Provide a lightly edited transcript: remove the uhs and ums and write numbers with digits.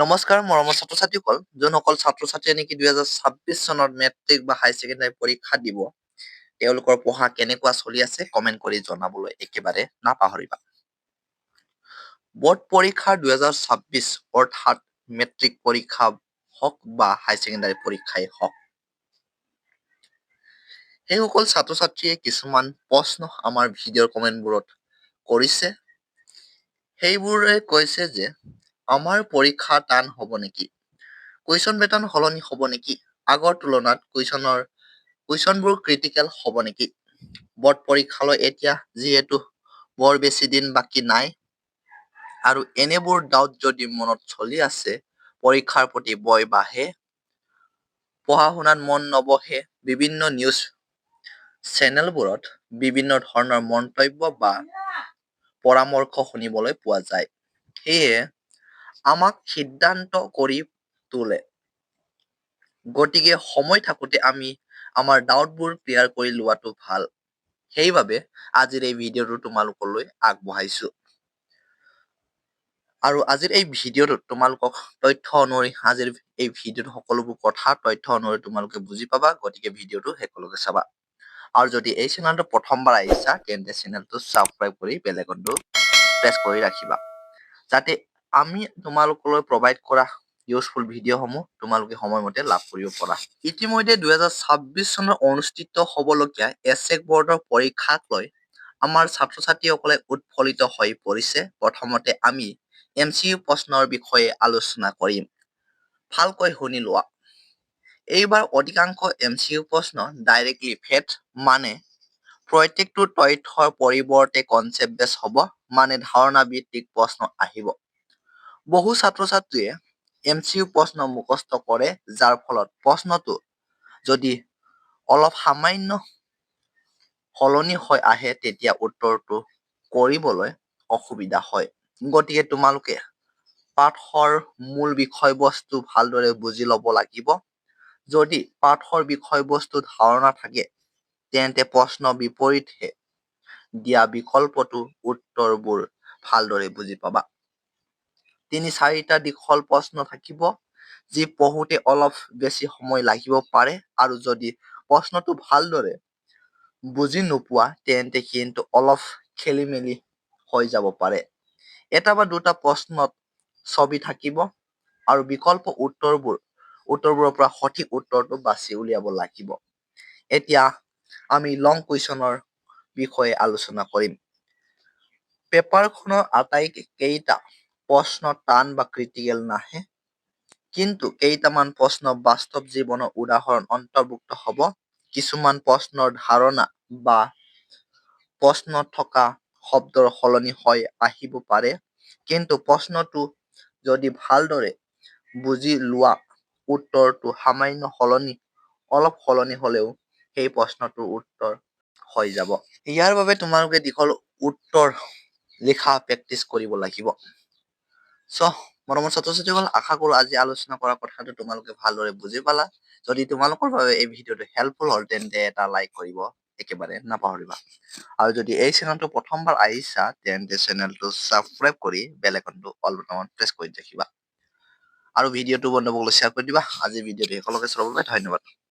নমস্কাৰ মৰমৰ ছাত্ৰ-ছাত্ৰীসকল, যোনসকল ছাত্ৰ-ছাত্ৰীয়ে নেকি 2026 চনত মেট্ৰিক বা হাই ছেকেণ্ডাৰী পৰীক্ষা দিব, তেওঁলোকৰ পঢ়া কেনেকুৱা চলি আছে কমেণ্ট কৰি জনাবলৈ একেবাৰে নাপাহৰিবা। বৰ্ড পৰীক্ষা 2026 অৰ্থাৎ মেট্ৰিক পৰীক্ষা হওক বা হাই ছেকেণ্ডাৰী পৰীক্ষাই হওক, সেইসকল ছাত্ৰ-ছাত্ৰীয়ে কিছুমান প্ৰশ্ন আমাৰ ভিডিঅ'ৰ কমেণ্টবোৰত কৰিছে। সেইবোৰে কৈছে যে আমাৰ পৰীক্ষা টান হ'ব নেকি? কুৱেশ্যন পেটাৰ্ণ সলনি হ'ব নেকি? আগৰ তুলনাত কুৱেশ্যনবোৰ ক্ৰিটিকেল হ'ব নেকি? বৰ্ড পৰীক্ষালৈ এতিয়া যিহেতু বৰ বেছি দিন বাকী নাই আৰু এনেবোৰ ডাউট যদি মনত চলি আছে, পৰীক্ষাৰ প্ৰতি ভয় বাঢ়ে, পঢ়া শুনাত মন নবহে, বিভিন্ন নিউজ চেনেলবোৰত বিভিন্ন ধৰণৰ মন্তব্য বা পৰামৰ্শ শুনিবলৈ পোৱা যায়। সেয়ে আমাক সিদ্ধান্ত কৰি তোলে। গতিকে সময় থাকোঁতে আমি আমাৰ ডাউটবোৰ ক্লিয়াৰ কৰি লোৱাটো ভাল। সেইবাবে আজিৰ এই ভিডিঅ'টো তোমালোকলৈ আগবঢ়াইছো। আৰু আজিৰ এই ভিডিঅ'টোত তোমালোকক তথ্য অনুসৰি আজিৰ এই ভিডিঅ'টো সকলোবোৰ কথা তথ্য অনুসৰি তোমালোকে বুজি পাবা। গতিকে ভিডিঅ'টো শেষলৈকে চাবা। আৰু যদি এই চেনেলটো প্ৰথমবাৰ আহিছা, তেন্তে চেনেলটো ছাবস্ক্ৰাইব কৰি বেল আইকনটো প্ৰেছ কৰি ৰাখিবা, যাতে আমি তোমালোকলৈ প্ৰভাইড কৰা ইউজফুল ভিডিঅ'সমূহ তোমালোকে সময়মতে লাভ কৰিব পৰা। ইতিমধ্যে 2026 চনত অনুষ্ঠিত হ'বলগীয়া এছেক বৰ্ডৰ পৰীক্ষাক লৈ আমাৰ ছাত্ৰ-ছাত্ৰীসকলে উৎফুল্লিত হৈ পৰিছে। প্ৰথমতে আমি MCQ প্ৰশ্নৰ বিষয়ে আলোচনা কৰিম। ভালকৈ শুনি লোৱা। এইবাৰ অধিকাংশ MCQ প্ৰশ্ন ডাইৰেক্টলি ফেট, মানে প্ৰত্যেকটো তথ্যৰ পৰিৱৰ্তে কনচেপ্ট বেছ হ'ব, মানে ধাৰণা ভিত্তিক প্ৰশ্ন আহিব। বহু ছাত্ৰ-ছাত্ৰীয়ে MCQ প্ৰশ্ন মুখস্থ কৰে, যাৰ ফলত প্ৰশ্নটো যদি অলপ সামান্য সলনি হৈ আহে, তেতিয়া উত্তৰটো কৰিবলৈ অসুবিধা হয়। গতিকে তোমালোকে পাঠৰ মূল বিষয়বস্তু ভালদৰে বুজি ল'ব লাগিব। যদি পাঠৰ বিষয়বস্তু ধাৰণা থাকে, তেন্তে প্ৰশ্ন বিপৰীতে দিয়া বিকল্পটো উত্তৰবোৰ ভালদৰে বুজি পাবা। ৩-৪টা দীঘল প্ৰশ্ন থাকিব, যি পঢ়োতে অলপ বেছি সময় লাগিব পাৰে, আৰু যদি প্ৰশ্নটো ভালদৰে বুজি নোপোৱা, তেন্তে কিন্তু অলপ খেলিমেলি হৈ যাব পাৰে। এটা বা দুটা প্ৰশ্নত ছবি থাকিব আৰু বিকল্প উত্তৰবোৰৰ পৰা সঠিক উত্তৰটো বাছি উলিয়াব লাগিব। এতিয়া আমি লং কুৱেশ্যনৰ বিষয়ে আলোচনা কৰিম। পেপাৰখনৰ আটাইকেইটা প্ৰশ্ন টান বা ক্ৰিটিকেল নাহে, কিন্তু কেইটামান প্ৰশ্ন বাস্তৱ জীৱনৰ উদাহৰণ অন্তৰ্ভুক্ত হ'ব। কিছুমান প্ৰশ্নৰ ধাৰণা বা প্ৰশ্নত থকা শব্দৰ সলনি হৈ আহিব পাৰে, কিন্তু প্ৰশ্নটো যদি ভালদৰে বুজি লোৱা, উত্তৰটো সামান্য অলপ সলনি হ'লেও সেই প্ৰশ্নটোৰ উত্তৰ হৈ যাব। ইয়াৰ বাবে তোমালোকে দীঘল উত্তৰ লিখা প্ৰেক্টিচ কৰিব লাগিব। মৰমৰ ছাত্ৰ-ছাত্ৰীসকল, আশা কৰোঁ আজি আলোচনা কৰা কথাটো তোমালোকে ভালদৰে বুজি পালা। যদি তোমালোকৰ বাবে এই ভিডিঅ'টো হেল্পফুল হ'ল, তেন্তে এটা লাইক কৰিব একেবাৰে নাপাহৰিবা। আৰু যদি এই চেনেলটো প্ৰথমবাৰ আহিছা, তেন্তে চেনেলটো ছাবস্ক্ৰাইব কৰি বেল আইকনটো অল বটনত প্ৰেছ কৰি ৰাখিবা। আৰু ভিডিঅ'টো বন্ধুসকলক শ্বেয়াৰ কৰি দিবা। আজিৰ ভিডিঅ'টো শেষলৈকে চোৱাৰ বাবে ধন্যবাদ।